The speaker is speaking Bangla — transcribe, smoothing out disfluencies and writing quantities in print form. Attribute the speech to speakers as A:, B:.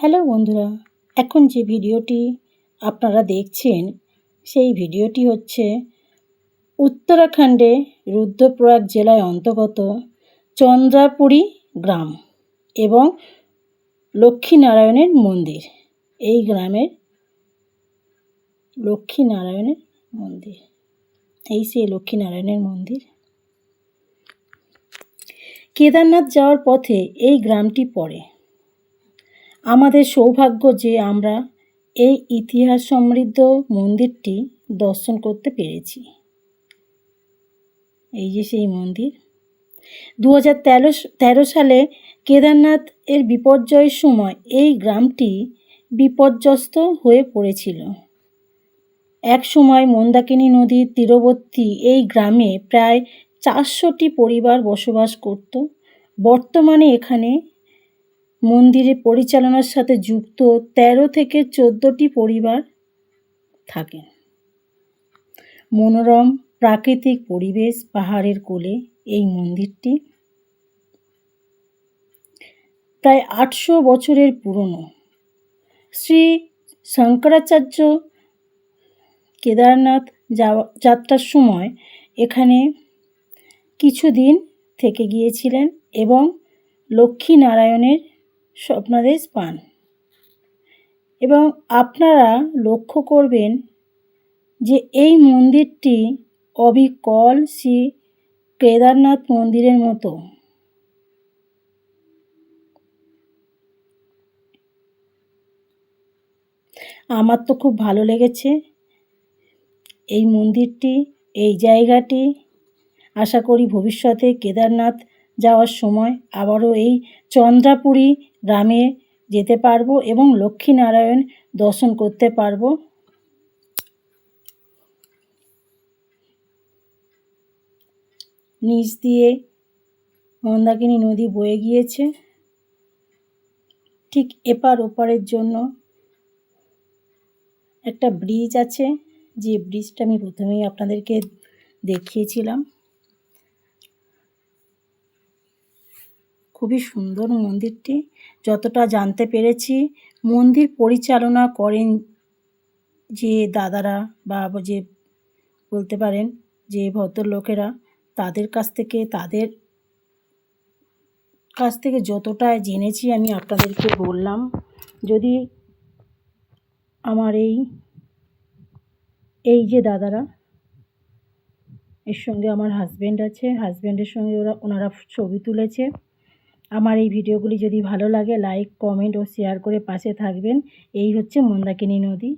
A: হ্যালো বন্ধুরা, এখন যে ভিডিওটি আপনারা দেখছেন সেই ভিডিওটি হচ্ছে উত্তরাখণ্ডে রুদ্রপ্রয়াগ জেলায় অন্তর্গত চন্দ্রাপুরী গ্রাম এবং লক্ষ্মীনারায়ণের মন্দির। এই গ্রামের লক্ষ্মীনারায়ণের মন্দির, এই সেই লক্ষ্মীনারায়ণের মন্দির। কেদারনাথ যাওয়ার পথে এই গ্রামটি পড়ে। আমাদের সৌভাগ্য যে আমরা এই ইতিহাস সমৃদ্ধ মন্দিরটি দর্শন করতে পেরেছি। এই যে সেই মন্দির। 2013 সালে কেদারনাথ এর বিপর্যয়ের সময় এই গ্রামটি বিপর্যস্ত হয়ে পড়েছিল। এক সময় মন্দাকিনী নদীর তীরবর্তী এই গ্রামে প্রায় 400টি পরিবার বসবাস করত। বর্তমানে এখানে মন্দিরের পরিচালনার সাথে যুক্ত 13 থেকে 14টি পরিবার থাকেন। মনোরম প্রাকৃতিক পরিবেশ, পাহাড়ের কোলে এই মন্দিরটি প্রায় 800 বছরের পুরনো। শ্রী শঙ্করাচার্য কেদারনাথ যাত্রার সময় এখানে কিছুদিন থেকে গিয়েছিলেন এবং লক্ষ্মীনারায়ণের স্বপ্নাদেশ পান। এবং আপনারা লক্ষ্য করবেন যে এই মন্দিরটি অবিকল শ্রী কেদারনাথ মন্দিরের মতো। আমার তো খুব ভালো লেগেছে এই মন্দিরটি, এই জায়গাটি। আশা করি ভবিষ্যতে কেদারনাথ যাওয়ার সময় আবারও এই চন্দ্রাপুরী গ্রামে যেতে পারবো এবং লক্ষ্মীনারায়ণ দর্শন করতে পারবো। নিচ দিয়ে মন্দাকিনী নদী বয়ে গিয়েছে। ঠিক এপার ওপারের জন্য একটা ব্রিজ আছে, যে ব্রিজটা আমি প্রথমেই আপনাদেরকে দেখিয়েছিলাম। খুবই সুন্দর মন্দিরটি। যতটা জানতে পেরেছি, মন্দির পরিচালনা করেন যে দাদারা বা যে বলতে পারেন যে ভদ্রলোকেরা, তাদের কাছ থেকে যতটা জেনেছি আমি আপনাদেরকে বললাম। যদি আমার এই যে দাদারা, এর সঙ্গে আমার হাজব্যান্ড আছে, হাজব্যান্ডের সঙ্গে ওনারা ছবি তুলেছে। আমার এই ভিডিওগুলি যদি ভালো লাগে লাইক, কমেন্ট ও শেয়ার করে পাশে থাকবেন। এই হচ্ছে মন্দাকিনী নদী।